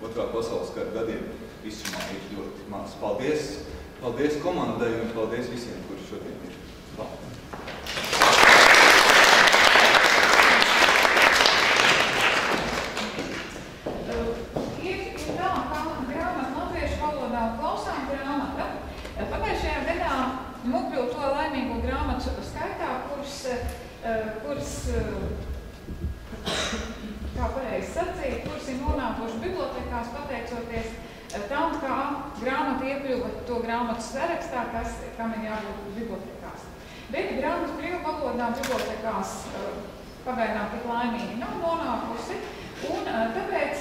Otrā pasaules kara gadiem, visumā ir ļoti maz. Paldies komandai un paldies visiem, kuri šodien ir klāt. Pagājušajā gadā nokļuvu to laimīgo grāmatu skaitā, kuras kā pareizi sacīt, kuras ir nonākuši bibliotekās pateicoties tam, kā grāmata iekļuva to grāmatu sarakstā, kam ir jābūt bibliotekās. Bet grāmatu krievu valodā bibliotekās pagaidām tik laimīgi nav nonākusi, un tāpēc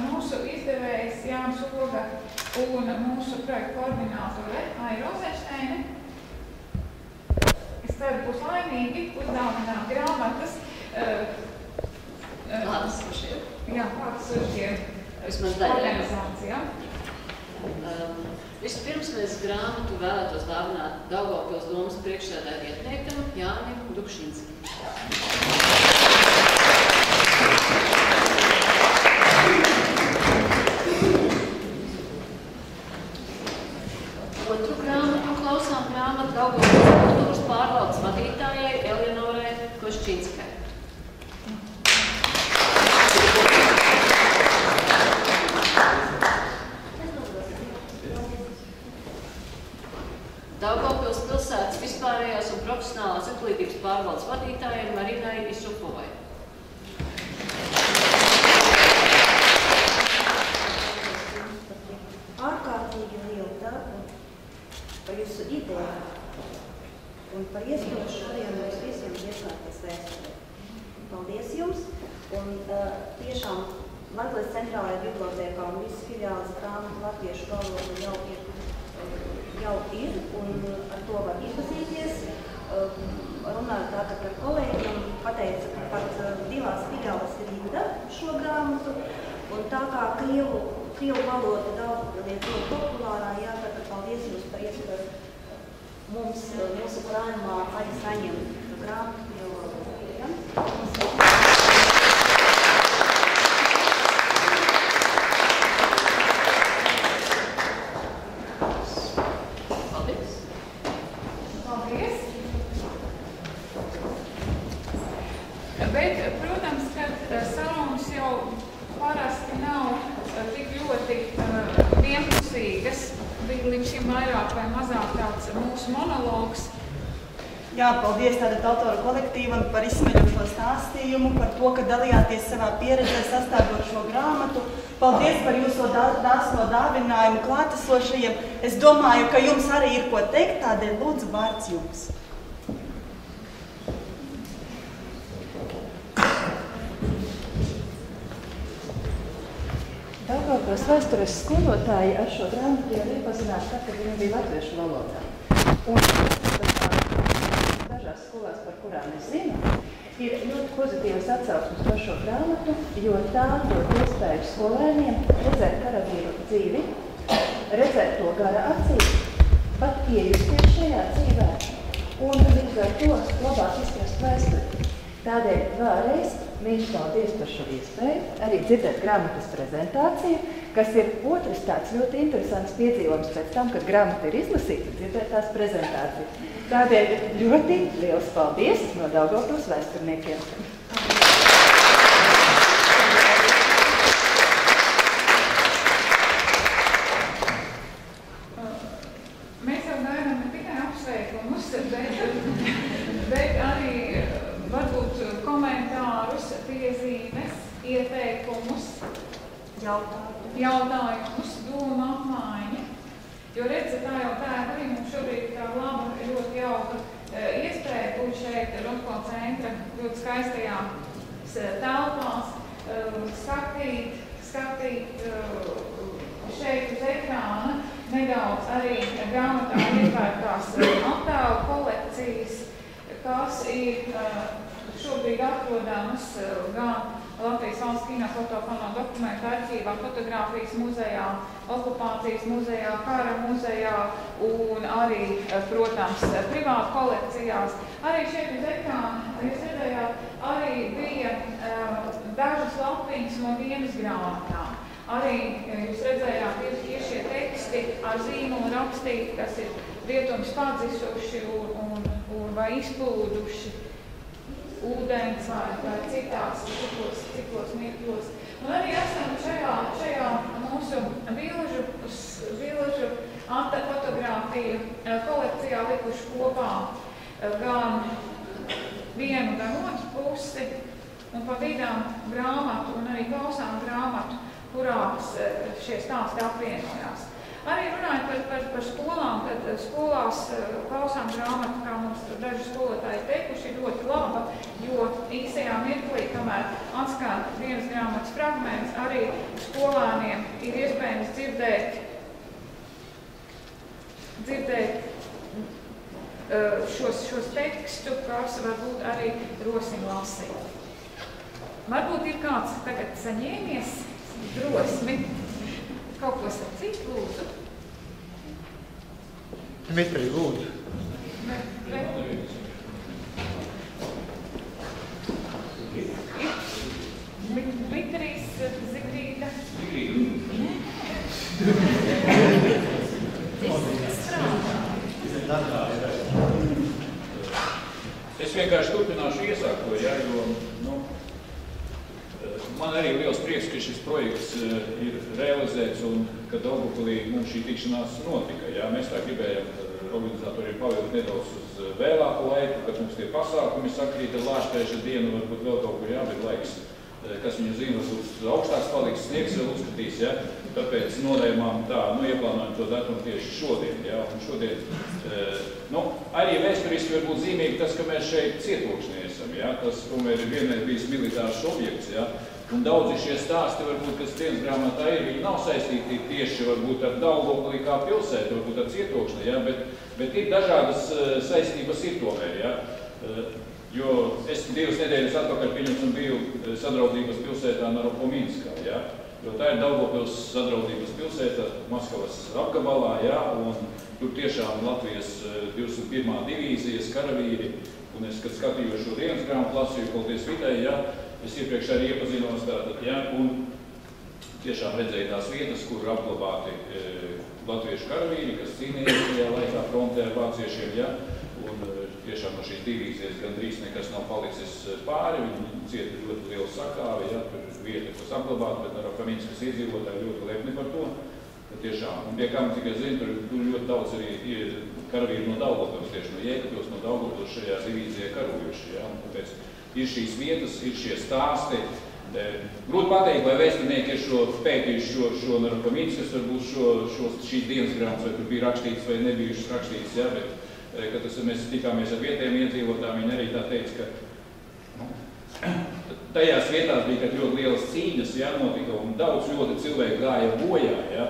mūsu izdevējs Jānis Oga un mūsu projekta koordinātore Aira Rozersteine, es ceru, būs laimīgi uzdāvināt grāmatas klātesošiem organizācijām. Vispirms mēs grāmatu vēlētos dāvināt Daugavpils domas priekšsēdētāja vietniekam Jānim Dukšinskim. Otru grāmatu klausām grāmatu Daugavpils kultūras pārvaldes vadītājai Elienorai Koščinskai. Daugavpils pilsētas vispārējās un profesionālās izglītības pārvaldes vadītājai Marinai Isupovai. Ārkārtīgi lielu darbu par jūsu ideju un par iespēju šodien mums visiem ieslēgties vēsturē. Paldies jums! Un tiešām Latvijas centrālajā bibliotēkā un visas filiāles grāmatu latviešu valodu jau ir, un ar to var iepazīties. Runājot tātad ar kolēģiem, pateica, ka pat divās filiāles ir izdeva šo grāmatu, un tā kā krievu valoda Daugavpilī ir ļoti populārā, tātad paldies jums par iespēju mums mūsu krājumā arī saņemt grāmatu krievu valodā. jau parasti nav tik ļoti vienpusīgas. Bija līdz šim vairāk vai mazāk tāds mūsu monologs. Jā, paldies tātad autora kolektīvam par izsmeļošo stāstījumu, par to, ka dalījāties savā pieredzē sastādot šo grāmatu. Paldies par jūsu dāsno dāvinājumu klātesošajiem. Es domāju, ka jums arī ir ko teikt, tādēļ lūdzu vārds jums. Daugavpils vēstures skolotāji ar šo grāmatu jau iepazinās tad, kad viņi bija latviešu valodā. Un dažās skolās, par kurām es zinu, ir ļoti pozitīvas atsauksmes par šo grāmatu, jo tā dod iespēju skolēniem redzēt karavīru dzīvi, redzēt to gara acīs, pat iejusties šajā dzīvē un līdz ar to labāk izprast vēsturi. Tādēļ vēlreiz mīļš paldies par šo iespēju, arī dzirdēt grāmatas prezentāciju, kas ir otrs tāds ļoti interesants piedzīvums pēc tam, kad grāmata ir izlasīta, dzirdēt tās prezentācijas. Tādēļ ļoti liels paldies no Daugavpils vēsturniekiem. Mēs jau gaidām ne tikai apsveikumus, bet arī varbūt komentārus, piezīmes, ieteikumus, jautājumus, domu apmaiņu. Jo redzi, tā jau tā arī mums šobrīd tā laba, ļoti jauka iespēja būt šeit Runko centra ļoti skaistajās telpās, skatīt šeit uz ekrāna nedaudz arī grāmatā ievērtās attēlu kolekcijas, kas ir šobrīd atrodamas gan Latvijas Valsts kinofotofono dokumentu arķīvā, fotogrāfijas muzejā, okupācijas muzejā, kara muzejā un arī, protams, privātu kolekcijās. Arī šeit uz ekrāna, jūs redzējāt, arī bija dažas lapiņas no dienas grāmatām. Arī jūs redzējāt, ir šie teksti ar zīmolu rakstīti, kas ir rietums padzisuši vai izplūduši ūdens vai citās ciklos mirkļos. Un arī esam šajā mūsu bilžu fotogrāfiju kolekcijā likuši kopā gan vienu, gan otru pusi, un pa vidām grāmatu un arī klausām grāmatu, kurās šie stāsti apvienojās. Arī runājot par skolām, kad skolās klausām grāmatu, kā mums daži skolotāji teikuši, ir ļoti laba, jo īsajā mirklī, kamēr atskan dienas grāmatas fragments, arī skolāniem ir iespējams dzirdēt šos tekstu, kas varbūt arī rosina lasīt. Varbūt ir kāds tagad saņēmies drosmi. Kaut ko sacīt, lūdzu. Dmitrij, lūdzu. Dmitrijs, Zigrīda. Es vienkārši turpināšu iesāko, ja, jo, man arī liels prieks, ka šis projekts ir realizēts un ka Daugavpilī mums šī tikšanās notika. Jā. Mēs tā gribējām organizatoriem pavilkt nedaudz uz vēlāku laiku, kad mums tie pasākumi sakrīt ar lāštēša dienu, varbūt vēl kaut kur jābēd laiks, kas viņu zina, varbūt augstāks paliks, sniegs vēl uzskatīs. Jā. Tāpēc nolēmām tā, ieplānojam to datumu tieši šodien. Jā. Un šodien, arī vēsturiski var būt zīmīgi tas, ka mēs šeit Cietokšnē esam. Jā. Tas, tomēr, ir vienmēr bijis militārs objekts. Jā. Un daudzi šie stāsti, varbūt, kas dienas grāmatā ir, viņi nav saistīti tieši varbūt ar Daugavpili kā pilsētu, varbūt ar Cietokšni, ja? Bet ir dažādas saistības ir tomēr. Ja? Jo es 2 nedēļas atpakaļ pieņemsim biju sadraudības pilsētā Naropominskā. Ja? Jo tā ir Daugavpils sadraudības pilsēta Maskavas apgabalā, ja? Un tur tiešām Latvijas 201. divīzijas karavīri. Un es, kad skatījos šo dienas grāmatu lasīju, paldies Vitai, ja? Es iepriekš arī iepazinos tātad, ja, un tiešām redzēju tās vietas, kur apglabāti latviešu karavīri, kas cīnījās tajā laikā frontē ar vāciešiem, ja, un tiešām no šīs divīzijas gandrīz nekas nav palicis pāri, viņi cieta ļoti lielu sakāvi, ja, tur vieta, ko saglabāt, bet Narokaminskas iedzīvotāji ļoti lepni par to. Tiešām, un pie kam, cik es zinu, tur ļoti daudz arī karavīri no Daugavpils, tieši no Jēkabpils, no Daugavpils šajā divīzijā karojuši, ja, un tāpēc ir šīs vietas, ir šie stāsti. Grūti pateikt, vai vēsturnieki ir pētījuši šo Narokaminskas, varbūt šīs dienas grāmatas, vai tur bija rakstīts vai nebijušas rakstīts, ja, bet, kad mēs tikāmies ar vietējiem iedzīvotājiem, viņi arī tā teica, ka tajās vietās bija ļoti lielas cīņas, ja, notika, un daudz ļoti cilvēku gāja bojā, ja.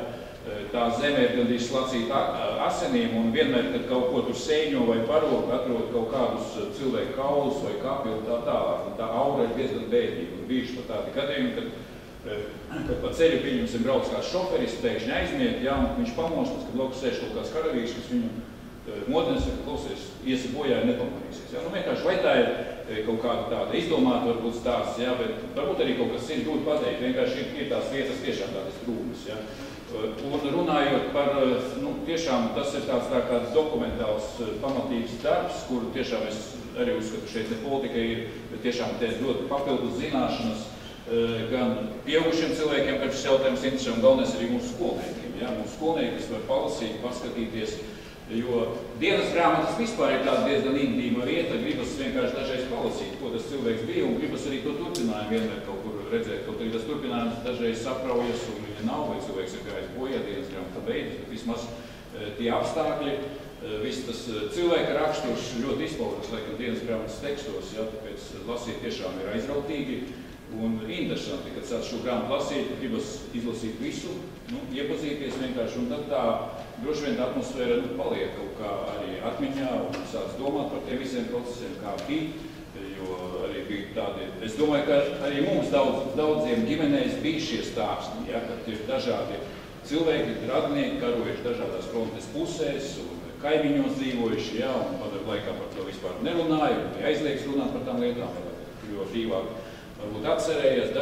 Tā zeme ir gandrīz slacīta asinīm, un vienmēr, kad kaut ko tur sēņo vai parok, atrod kaut kādus cilvēku kaulus vai kapi un tā tālāk, un tā aura ir diezgan bēdīga. Un bijuši pat tādi gadījumi, kad pa ceļu pieņemsim brauc kāds šoferis, pēkšņi aizmiet, ja, un viņš pamostas, kad laukus sēž kaut kāds karavīrs, kas viņu modines, ka klausies, iesi bojā ir nepamanīsies. Ja? Nu, vienkārši vai tā ir kaut kāda tāda izdomāta, varbūt stāsts, ja? Bet varbūt arī kaut kas cits grūti pateikt. Vienkārši ir tās vietas tiešām tādas trūmas. Ja? Un runājot par, tiešām tas ir tāds tā kā dokumentāls pamatīgs darbs, kuru tiešām es arī uzskatu šeit ne politika ir, bet tiešām te ļoti papildus zināšanas gan pieaugušiem cilvēkiem, kad šis jautājums interesē, un galvenais arī mūsu skolniekiem. Ja? Mūsu skolnieki, kas var palasīt, paskatīties, jo dienas grāmatas vispār ir tāda diezgan intīma vieta, gribas vienkārši dažreiz palasīt, ko tas cilvēks bija, un gribas arī to turpinājumu vienmēr kaut kur redzēt, kaut arī tas turpinājums dažreiz sapraujas, un viņa nav, vai cilvēks ir gājis bojā, dienas grāmata beidzas, bet vismaz tie apstākļi, viss tas cilvēka raksturs ļoti izpaužas, laikam, dienas grāmatas tekstos, ja, tāpēc lasīt tiešām ir aizrautīgi un interesanti, kad sāc šo grāmatu lasīt, gribas izlasīt visu, iepazīties vienkārši, un tad tā droši vien tā atmosfēra paliek kaut kā arī atmiņā un sāc domāt par tiem visiem procesiem, kā bija, jo arī bija tādi, es domāju, ka arī mums daudziem ģimenēs bija šie stāsti, ja, kad ir dažādi cilvēki, radnieki, karojuši dažādās frontes pusēs un kaimiņos dzīvojuši, ja, un padomu laikā par to vispār nerunāja, un aizliegts runāt par tām lietām, jo brīvāk varbūt atcerējies,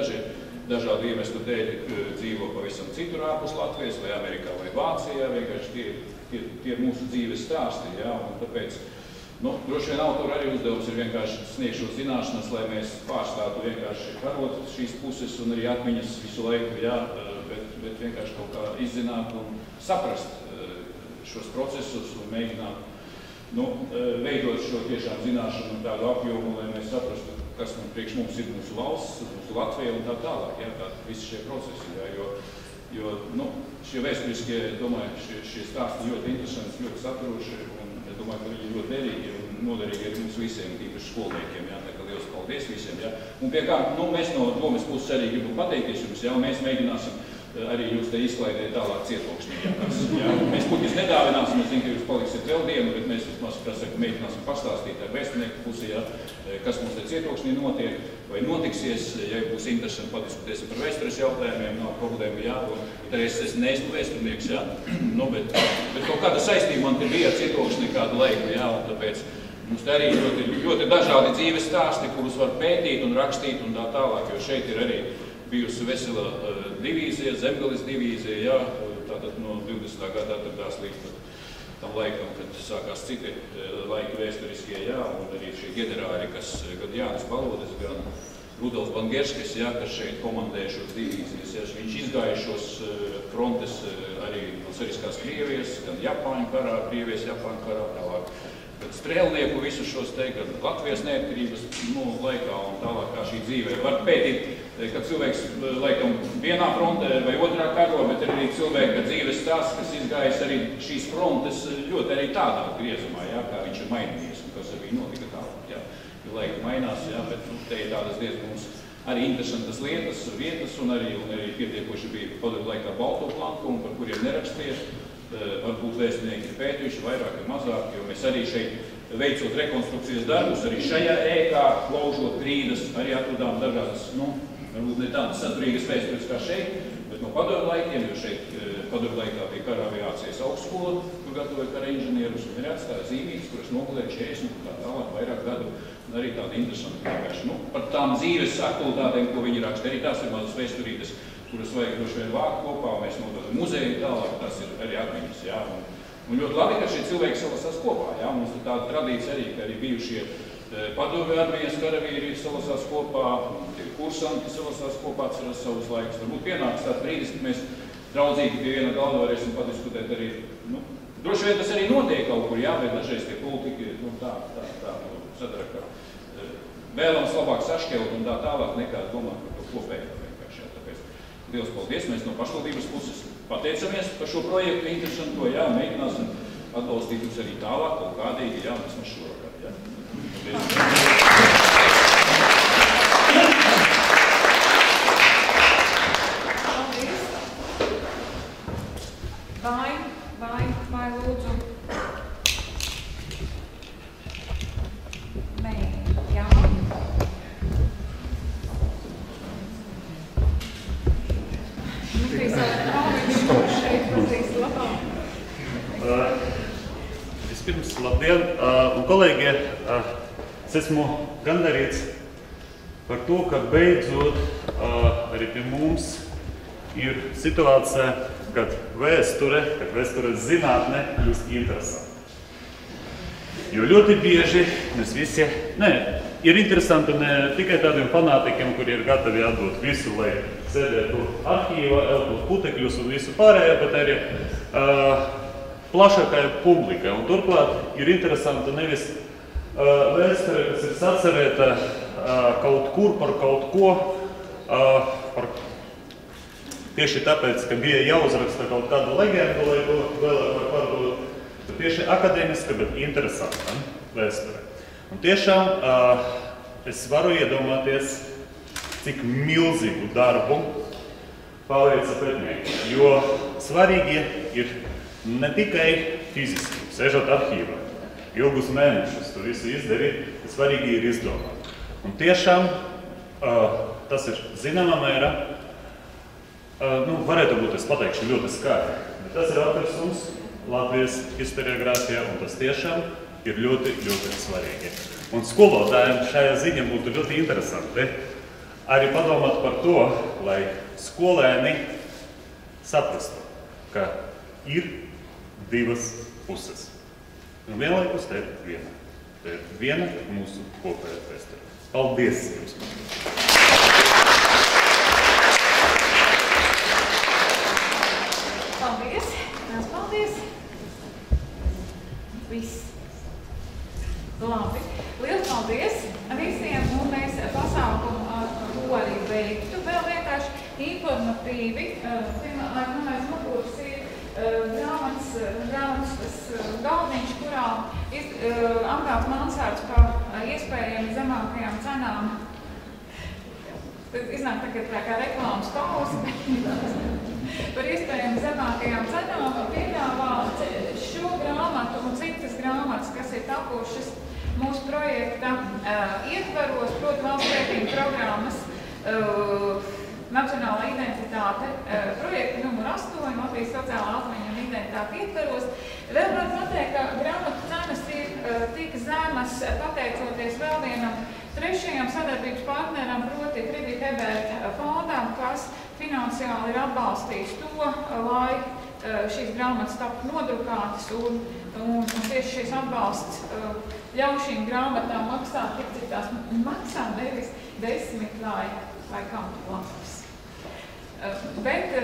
dažādu iemeslu dēļ dzīvo pavisam citur ārpus Latvijas, vai Amerikā, vai Vācijā, vienkārši tie ir mūsu dzīves stāsti, ja, un tāpēc, droši vien autora arī uzdevums ir vienkārši sniegt šo zināšanas, lai mēs pārstātu vienkārši karot šīs puses un arī atmiņas visu laiku, ja, bet vienkārši kaut kā izzināt un saprast šos procesus un mēģināt, veidot šo tiešām zināšanu un tādu apjomu, lai mēs saprastu, kas priekš mums ir mūsu valsts, mūsu Latvija un tā tālāk, ja, tā visi šie procesi, ja, jo šie vēsturiskie, domāju, šie stāsti ļoti interesanti, ļoti saturoši, un es domāju, ka viņi ir ļoti derīgi un noderīgi ir mums visiem, tīpaši skolniekiem, ja, tā kā liels paldies visiem, ja, un pie kā, mēs no domas puses arī gribam pateikties jums, ja, un mēs mēģināsim arī jūs te izklaidēt tālāk cietokšnī, ja, mēs puķis nedāvināsim, es zinu, ka jūs paliksiet vēl dienu, bet mēs vismaz, mēģināsim pastāstīt ar vēstnieku pusi, ja, kas mums te cietokšnī notiek, vai notiksies, ja būs interesanti padiskutēsim par vēstures jautājumiem, nav problēma, ja, un arī es neesmu vēsturnieks, ja, bet kaut kāda saistība man te bija ar cietokšnī kādu laiku, ja, un tāpēc mums te arī ļoti dažādi dzīves stāsti, kurus var pētīt un rakstīt un tā tālāk, jo šeit ir arī bijusi vesela divīzija, Zemgales divīzija, jā, tātad no 20. gada atradās līdz tam laikam, kad sākās citi laiki vēsturiskie, jā, un arī šie ģenerāļi, kas gan Jānis Balodis, gan Rudolfs Bangerskis, jā, kas šeit komandēja šos divīzijas, jā, viņš izgāja šos frontes arī no cariskās Krievijas, gan Japāņu karā, Krievijas Japāņu karā, tālāk. Strēlnieku visus šos teikt, gan Latvijas neatkarības laikā un tālāk kā šī dzīvē. Var pētīt, ka cilvēks laikam vienā frontē vai otrā karo, bet ir arī cilvēka dzīves stāsts, kas izgājis arī šīs frontes ļoti arī tādā griezumā, jā, kā viņš ir mainījies un kas arī notika tālāk. Jā. Jo laika mainās, jā, bet te ir tādas diezgan mums arī interesantas lietas, vietas un arī pietiekoši bija padomu laikā balto plankumu, par kuriem nerakstīja. Varbūt vēstnieki ir pētījuši vairāk vai mazāk, jo mēs arī šeit veicot rekonstrukcijas darbus, arī šajā ēkā, klaužot grīdas, arī atradām dažādas, varbūt ne tādas saturīgas vēstures kā šeit, bet no padomu laikiem, jo šeit padomu laikā bija kara aviācijas augstskola, kur gatavoja kara inženierus, un ir atstāja zīmītes, kuras nogulēja 40 un tā tālāk vairāk gadu, un arī tādi interesanti vienkārši, par tām dzīves aktualitātēm, ko viņi raksta, arī tās ir mazas vēsturītes, kuras vajag droši vien vākt kopā, un mēs nododam muzeju tālāk, tas ir arī atmiņas, jā, un ļoti labi, ka šie cilvēki salasās kopā, jā, mums ir tāda tradīcija arī, ka arī bijušie padomju armijas karavīri salasās kopā, tie kursanti salasās kopā, atceras savus laikus. Varbūt pienāks tāds brīdis, ka mēs draudzīgi pie viena galda varēsim padiskutēt arī, droši vien tas arī notiek kaut kur, jā, bet dažreiz tie politiķi, tā sadara, ka vēlams labāk sašķelt un tā tālāk nekā domāt par to kopēju vienkārši, jā, tāpēc liels paldies, mēs no pašvaldības puses pateicamies par šo projektu interesanto, jā, mēģināsim atbalstīt jūs arī tālāk, kaut kādīgi, jā, mēs šorokāt, jā. Paldies. Vai lūdzu? Nē, jā. Vispirms, labdien, un kolēģi, es esmu gandarīts par to, ka beidzot arī pie mums ir situācija, kad vēstures zinātne kļūst interesanta. Jo ļoti bieži mēs visi, ir interesanti ne tikai tādiem fanātikiem, kuri ir gatavi atdot visu, lai sēdētu arhīvā, elpot putekļus un visu pārējo, bet arī plašākai publikai. Un turklāt ir interesanti nevis vēsture, kas ir sacerēta kaut kur par kaut ko, tieši tāpēc, ka bija jāuzraksta kaut kādu legendu, lai to vēlāk var pārdot, bet tieši akadēmiska, bet interesanta vēsture. Un tiešām es varu iedomāties, cik milzīgu darbu paveica pētnieki, jo svarīgi ir ne tikai fiziski, sēžot arhīvā, ilgus mēnešus to visu izdarīt, svarīgi ir izdomāt. Un tiešām tas ir zināmā mērā, varētu būt, es pateikšu ļoti skaidri, bet tas ir atversums Latvijas historiogrāfijā, un tas tiešām ir ļoti, ļoti svarīgi. Un skolotājiem šajā ziņā būtu ļoti interesanti arī padomāt par to, lai skolēni saprastu, ka ir divas puses. Un vienlaikus te ir viena. Te ir viena mūsu kopējā vēsture. Paldies jums! Paldies! Paldies! Viss! Labi. Liels paldies visiem, un mēs pasākumu ar to arī veiktu. Vēl vienkārši informatīvi, man aiz muguras ir grāmatas tas galdiņš, kurā apgāds mansārds par iespējami zemākajām cenām. Iznāk tagad tā kā reklāmas pauze, par iespējami zemākajām cenām piedāvā šo grāmatu un citas grāmatas, kas ir tapušas mūsu projekta ietvaros, proti valsts pētījuma programmas Nacionālā identitāte projekta numur 8, Latvijas sociālā atmiņa un identitāte ietvaros. Vēl var pateikt, ka grāmatu cenas ir tik zemas, pateicoties vēl vienam trešajam sadarbības partneram, proti Friedrich Ebert fondam, kas finansiāli ir atbalstījis to, lai šīs grāmatas taptu nodrukātas un tieši šis atbalsts ļauj šīm grāmatām maksāt, cik tās maksā, nevis 10 vai kādu lapas. Bet,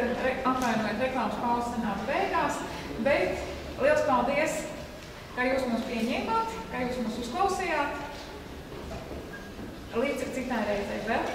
atvainojiet, reklāmas pauzes sanāk beigās, bet liels paldies, ka jūs mūs pieņēmāt, ka jūs mūs uzklausījāt. Līdz citai reizei vēl.